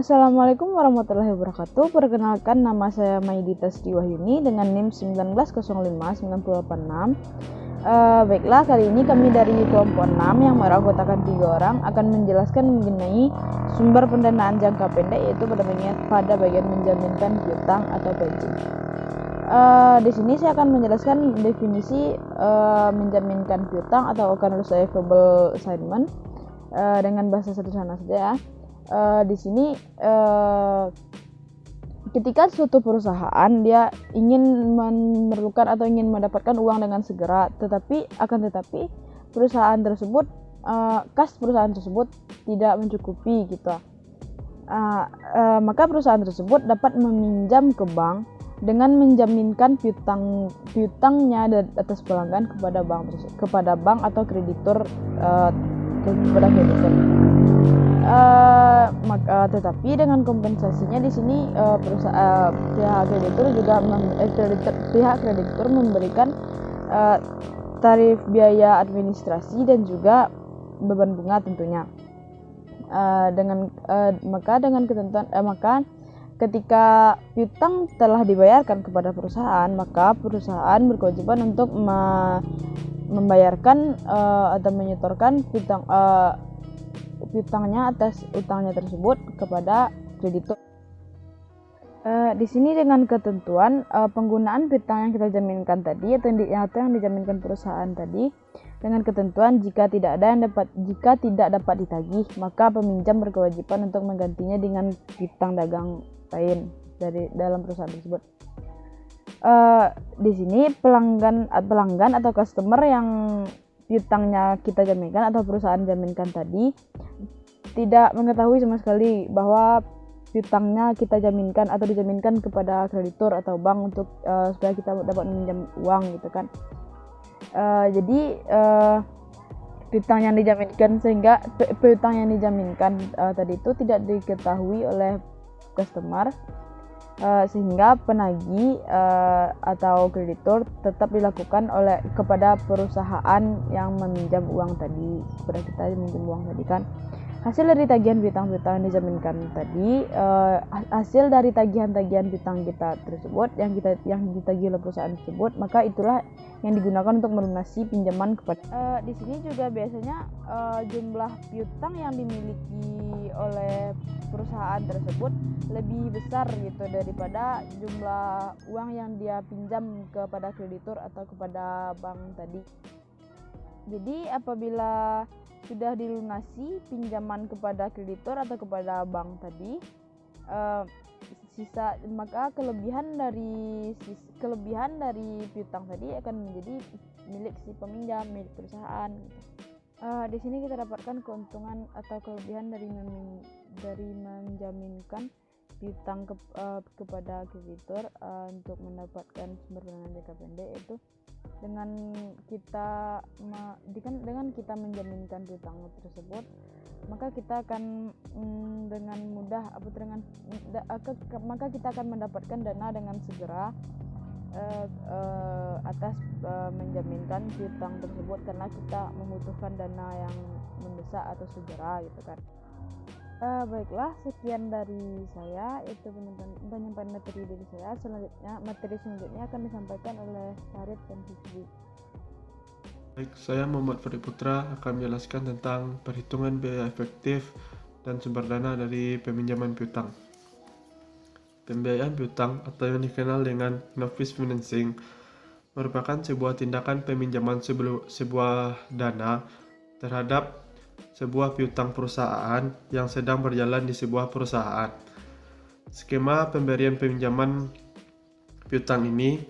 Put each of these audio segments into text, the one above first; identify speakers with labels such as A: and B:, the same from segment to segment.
A: Assalamualaikum warahmatullahi wabarakatuh. Perkenalkan, nama saya Maidita Sriwahyuni dengan NIM 1905986. Baiklah, kali ini kami dari kelompok 6 yang beranggotakan 3 orang akan menjelaskan mengenai sumber pendanaan jangka pendek, yaitu pada bagian menjaminkan piutang atau hedging. Di sini saya akan menjelaskan definisi menjaminkan piutang atau account receivable assignment dengan bahasa sederhana saja ya. Di sini ketika suatu perusahaan dia ingin memerlukan atau ingin mendapatkan uang dengan segera, tetapi perusahaan tersebut kas perusahaan tersebut tidak mencukupi gitu. Maka perusahaan tersebut dapat meminjam ke bank dengan menjaminkan piutangnya atas pelanggan kepada bank atau kreditur kepada kreditur. Tetapi dengan kompensasinya di sini pihak kreditur memberikan tarif biaya administrasi dan juga beban bunga tentunya. Maka ketika piutang telah dibayarkan kepada perusahaan, maka perusahaan berkewajiban untuk membayarkan atau menyetorkan piutangnya atas utangnya tersebut kepada kreditur. Di sini dengan ketentuan penggunaan piutang yang kita jaminkan tadi atau yang dijaminkan perusahaan tadi, dengan ketentuan jika tidak dapat ditagih, maka peminjam berkewajiban untuk menggantinya dengan piutang dagang lain dari dalam perusahaan tersebut. Di sini pelanggan atau customer yang piutangnya kita jaminkan atau perusahaan jaminkan tadi tidak mengetahui sama sekali bahwa piutangnya kita jaminkan atau dijaminkan kepada kreditur atau bank untuk supaya kita dapat meminjam uang gitu kan. Jadi piutang yang dijaminkan tadi itu tidak diketahui oleh customer, sehingga penagih atau kreditur tetap dilakukan kepada perusahaan yang meminjam uang tadi, kepada kita yang meminjam uang tadi kan. Hasil dari tagihan piutang-piutang yang dijaminkan tadi, hasil dari tagihan-tagihan piutang kita tersebut yang ditagih oleh perusahaan tersebut, maka itulah yang digunakan untuk melunasi pinjaman kepada. Di sini juga biasanya jumlah piutang yang dimiliki oleh perusahaan tersebut lebih besar gitu daripada jumlah uang yang dia pinjam kepada kreditur atau kepada bank tadi. Jadi apabila sudah dilunasi pinjaman kepada kreditur atau kepada bank tadi, maka kelebihan dari piutang tadi akan menjadi milik si peminjam, milik perusahaan. Di sini kita dapatkan keuntungan atau kelebihan dari menjaminkan piutang kepada kreditur untuk mendapatkan sumber pendanaan jangka pendek, yaitu dengan kita menjaminkan piutang tersebut, maka kita akan maka kita akan mendapatkan dana dengan segera atas menjaminkan piutang tersebut, karena kita membutuhkan dana yang mendesak atau segera gitu kan. Baiklah, sekian dari saya, itu penyampaian materi dari saya. Materi selanjutnya akan disampaikan oleh Farid dan Fikri.
B: Baik, saya Muhammad Farid Putra akan menjelaskan tentang perhitungan biaya efektif dan sumber dana dari peminjaman piutang. Pembiayaan piutang atau yang dikenal dengan novice financing merupakan sebuah tindakan peminjaman sebuah dana terhadap sebuah piutang perusahaan yang sedang berjalan di sebuah perusahaan. Skema pemberian peminjaman piutang ini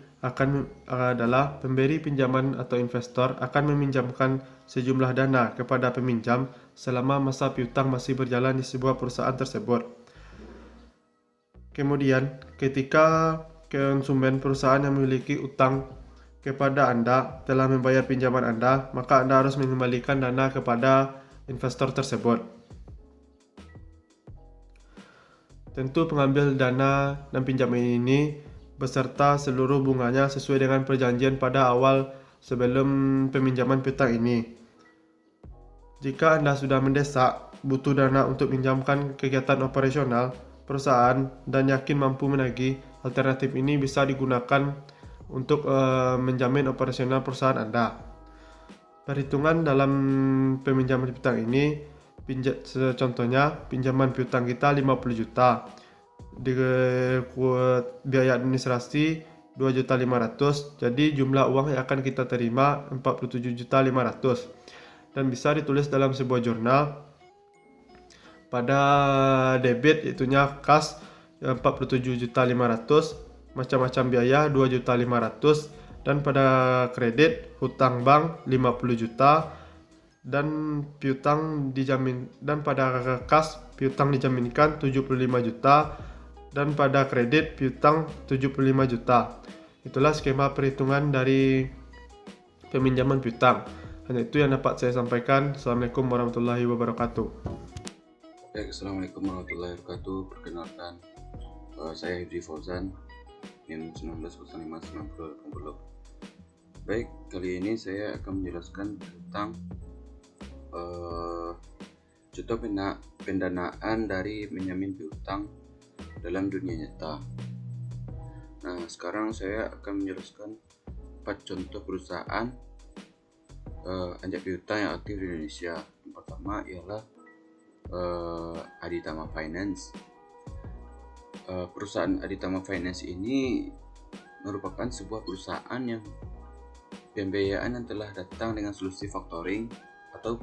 B: adalah pemberi pinjaman atau investor akan meminjamkan sejumlah dana kepada peminjam selama masa piutang masih berjalan di sebuah perusahaan tersebut. Kemudian, ketika konsumen perusahaan yang memiliki utang kepada Anda telah membayar pinjaman Anda, maka Anda harus mengembalikan dana kepada investor tersebut. Tentu pengambil dana dan pinjaman ini beserta seluruh bunganya sesuai dengan perjanjian pada awal sebelum peminjaman piutang ini. Jika Anda sudah mendesak butuh dana untuk pinjamkan kegiatan operasional perusahaan dan yakin mampu menagih, alternatif ini bisa digunakan untuk menjamin operasional perusahaan Anda. Perhitungan dalam peminjaman piutang ini, contohnya pinjaman piutang kita 50 juta, biaya administrasi 2.500.000, jadi jumlah uang yang akan kita terima 47.500.000, dan bisa ditulis dalam sebuah jurnal. Pada debit itunya kas 47.500.000, macam-macam biaya 2.500.000, dan pada kredit hutang bank 50 juta dan piutang dijamin, dan pada kas piutang dijaminkan 75 juta dan pada kredit piutang 75 juta. Itulah skema perhitungan dari peminjaman piutang. Hanya itu yang dapat saya sampaikan. Assalamualaikum warahmatullahi wabarakatuh.
C: Baik, Assalamualaikum warahmatullahi wabarakatuh. Perkenalkan, saya Hidri Fauzan, NIM 19059080. Baik, kali ini saya akan menjelaskan tentang contoh pendanaan dari menjamin piutang dalam dunia nyata. Nah, sekarang saya akan menjelaskan 4 contoh perusahaan anjak piutang yang aktif di Indonesia. Yang pertama ialah Aditama Finance. Perusahaan Aditama Finance ini merupakan sebuah perusahaan yang pembiayaan yang telah datang dengan solusi factoring atau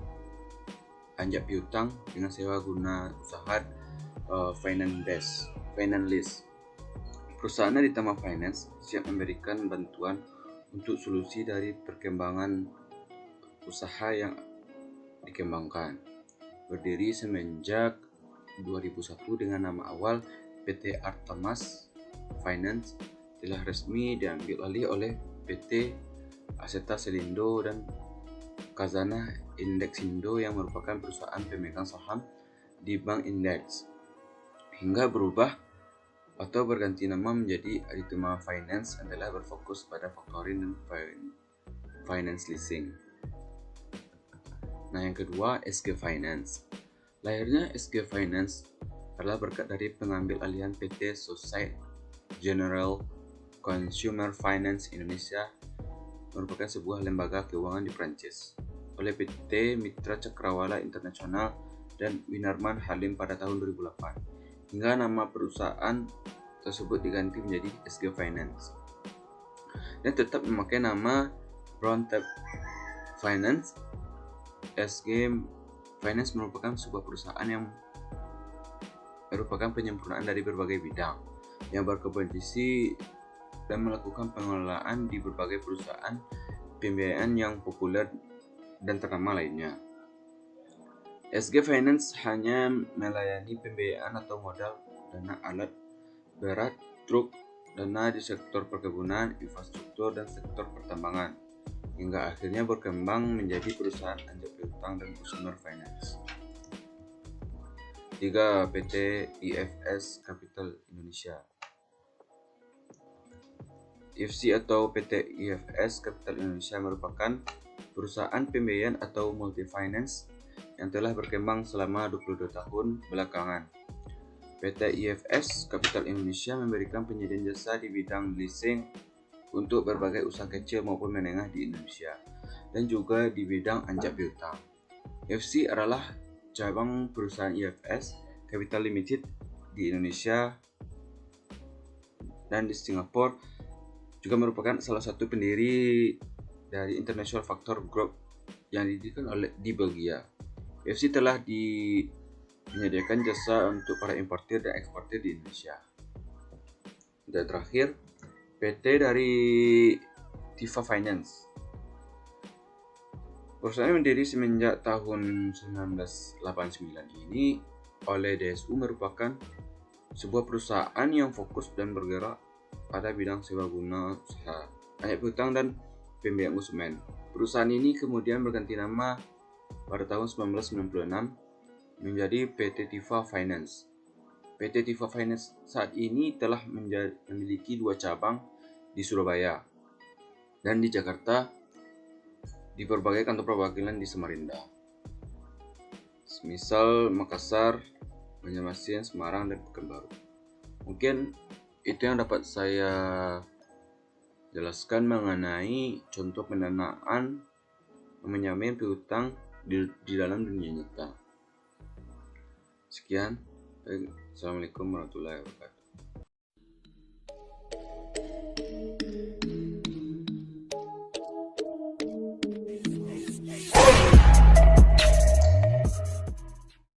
C: anjak piutang dengan sewa guna usaha finance lease. Perusahaan Aditama Finance siap memberikan bantuan untuk solusi dari perkembangan usaha yang dikembangkan. Berdiri semenjak 2001 dengan nama awal PT Artamas Finance, telah resmi diambil alih oleh PT Aseta Selindo dan Khazanah Indexindo yang merupakan perusahaan pemegang saham di Bank Index, hingga berubah atau berganti nama menjadi Aditama Finance adalah berfokus pada factoring dan finance leasing. Nah, yang kedua, SG Finance. Lahirnya SG Finance adalah berkat dari pengambil alihan PT Societe Generale Consumer Finance Indonesia, merupakan sebuah lembaga keuangan di Prancis, oleh PT Mitra Cakrawala Internasional dan Winarman Halim pada tahun 2008, hingga nama perusahaan tersebut diganti menjadi SG Finance dan tetap memakai nama Brown Tap Finance. SG Finance merupakan sebuah perusahaan yang merupakan penyempurnaan dari berbagai bidang yang berkompetisi dan melakukan pengelolaan di berbagai perusahaan pembiayaan yang populer dan ternama lainnya. SG Finance hanya melayani pembiayaan atau modal, dana alat berat, truk, dana di sektor perkebunan, infrastruktur, dan sektor pertambangan, hingga akhirnya berkembang menjadi perusahaan anjak piutang dan consumer finance. 3. PT IFS Capital Indonesia. IFC atau PT IFS Capital Indonesia merupakan perusahaan pembiayaan atau multi-finance yang telah berkembang selama 22 tahun belakangan. PT IFS Capital Indonesia memberikan penyediaan jasa di bidang leasing untuk berbagai usaha kecil maupun menengah di Indonesia, dan juga di bidang anjak piutang. IFC adalah cabang perusahaan IFS Capital Limited di Indonesia dan di Singapura, juga merupakan salah satu pendiri dari International Factor Group yang didirikan di Belgia. IFC telah menyediakan jasa untuk para importir dan eksportir di Indonesia. Dan terakhir, PT dari Tifa Finance. Perusahaan yang berdiri semenjak tahun 1989 ini oleh DSU merupakan sebuah perusahaan yang fokus dan bergerak pada bidang sewa guna usaha, anjak piutang, dan pembiayaan konsumen. Perusahaan ini kemudian berganti nama pada tahun 1996 menjadi PT Tifa Finance. PT Tifa Finance saat ini telah memiliki 2 cabang di Surabaya dan di Jakarta, di berbagai kantor perwakilan di Samarinda. Misal Makassar, Banjarmasin, Semarang, dan Pekanbaru. Mungkin itu yang dapat saya jelaskan mengenai contoh pendanaan menjamin piutang di dalam dunia nyata. Sekian. Assalamualaikum warahmatullahi wabarakatuh.